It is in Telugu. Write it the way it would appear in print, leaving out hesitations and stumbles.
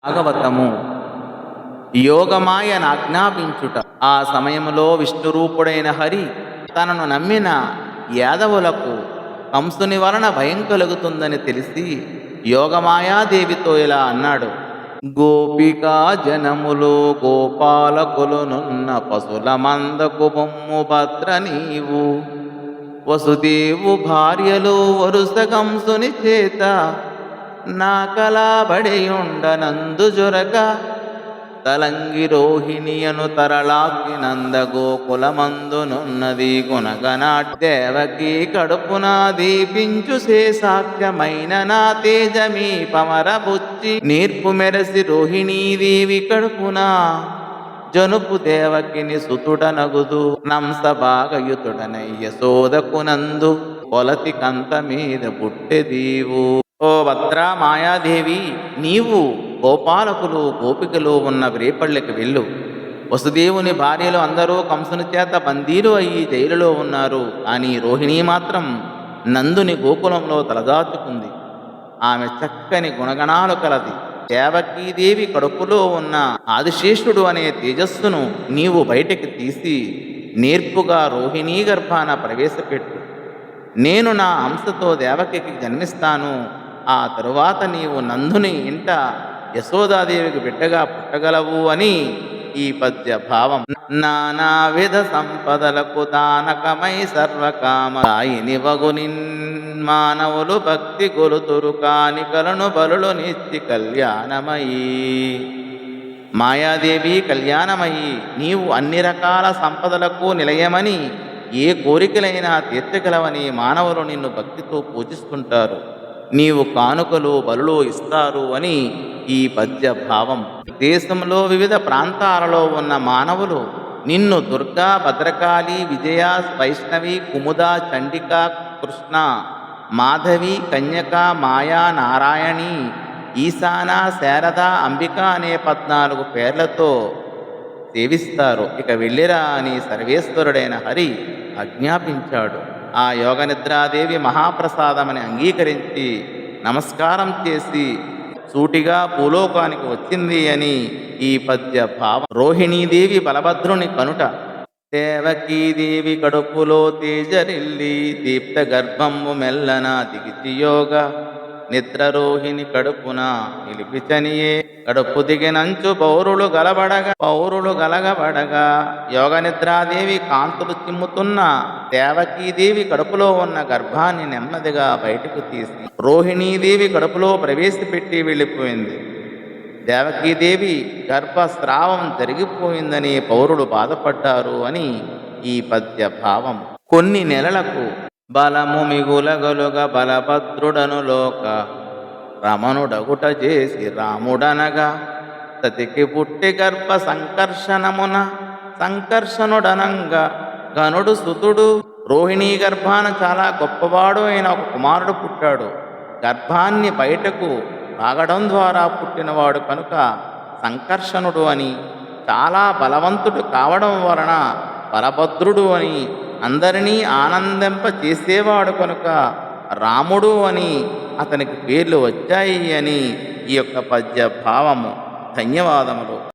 భాగవతము యోగమాయను ఆజ్ఞాపించుట. ఆ సమయములో విష్ణురూపుడైన హరి తనను నమ్మిన యాదవులకు కంసుని వలన భయం కలుగుతుందని తెలిసి యోగమాయాదేవితో ఇలా అన్నాడు: గోపికా జనములు గోపాలకులునున్న పశుల మందకు బొమ్ము భద్ర నీవు, వసుదేవు భార్యలు వరుస కంసుని చేత నా కలాబడియుండనందు జొరక, తలంగి రోహిణియను తరళాకి నందగోకులమందునున్నది గుణగనాట్ దేవకి కడుపున దీపించు శేషాఖ్యమైన నా తేజమీ పమరబుచ్చి నీర్పు మెరసి రోహిణీదేవి కడుపున జనుపు దేవకిని సుతుడనగుదు నంసభాగయుతుడనయ్య సోదకునందు కొలతి కంత మీద పుట్టెదీవు. ఓ భద్రా మాయాదేవి, నీవు గోపాలకులు గోపికలు ఉన్న రేపళ్ళకి వెళ్ళు. వసుదేవుని భార్యలు అందరూ కంసుని చేత బందీలు అయ్యి జైలులో ఉన్నారు. కానీ రోహిణి మాత్రం నందుని గోకులంలో తలదాచుకుంది. ఆమె చక్కని గుణగణాలు కలది. దేవకీదేవి కడుపులో ఉన్న ఆదిశేషుడు అనే తేజస్సును నీవు బయటికి తీసి నేర్పుగా రోహిణీ గర్భాన ప్రవేశపెట్టు. నేను నా అంశతో దేవకికి జన్మిస్తాను. ఆ తరువాత నీవు నందుని ఇంట యశోదాదేవికి బిడ్డగా పుట్టగలవు అని ఈ పద్య భావం. నానావిధ సంపదలకు దానకమై సర్వకామదాయిని వగుని మానవులు భక్తి గొలుతురు కానికలను బలులు నిత్య కళ్యాణమయీ. మాయాదేవి కళ్యాణమయ్యి నీవు అన్ని రకాల సంపదలకు నిలయమని, ఏ కోరికలైనా తీర్చగలవని మానవులు నిన్ను భక్తితో పూజిస్తుంటారు. నీవు కానుకలు బలులు ఇస్తారు అని ఈ పద్య భావం. దేశంలో వివిధ ప్రాంతాలలో ఉన్న మానవులు నిన్ను దుర్గా, భద్రకాళి, విజయ, వైష్ణవి, కుముద, చండిక, కృష్ణ, మాధవి, కన్యక, మాయా, నారాయణి, ఈశాన, శారద, అంబిక అనే 14 పేర్లతో సేవిస్తారు. ఇక వెళ్ళిరా అని సర్వేశ్వరుడైన హరి ఆజ్ఞాపించాడు. ఆ యోగనిద్రాదేవి మహాప్రసాదమని అంగీకరించి నమస్కారం చేసి సూటిగా భూలోకానికి వచ్చింది అని ఈ పద్య భావం. రోహిణీదేవి బలభద్రుని కనుట. దేవకీదేవి కడుపులో తేజరిల్లి దీప్త గర్భము మెల్లన దిగిచి యోగ నిద్రరోహిణి కడుపున నిలిపిచనియే, కడుపు దిగినంచు పౌరులు గలగబడగా యోగ నిద్రాదేవి కాంతులు చిమ్ముతున్న దేవకీదేవి కడుపులో ఉన్న గర్భాన్ని నెమ్మదిగా బయటకు తీసి రోహిణీదేవి కడుపులో ప్రవేశపెట్టి వెళ్ళిపోయింది. దేవకీదేవి గర్భస్రావం జరిగిపోయిందని పౌరులు బాధపడ్డారు అని ఈ పద్య భావం. కొన్ని నెలలకు బలము మిగులగలుగ బలభద్రుడను లోక రమణుడగుట చేసి రాముడనగా, సతికి పుట్టి గర్భ సంకర్షణమున సంకర్షణుడనంగా గనుడు సుతుడు. రోహిణీ గర్భాన చాలా గొప్పవాడు అయిన ఒక కుమారుడు పుట్టాడు. గర్భాన్ని బయటకు లాగడం ద్వారా పుట్టినవాడు కనుక సంకర్షణుడు అని, చాలా బలవంతుడు కావడం వలన బలభద్రుడు అని, అందరినీ ఆనందింప చేసేవాడు కనుక రాముడు అని అతనికి పేర్లు వచ్చాయి అని ఈ యొక్క పద్య భావము. ధన్యవాదములు.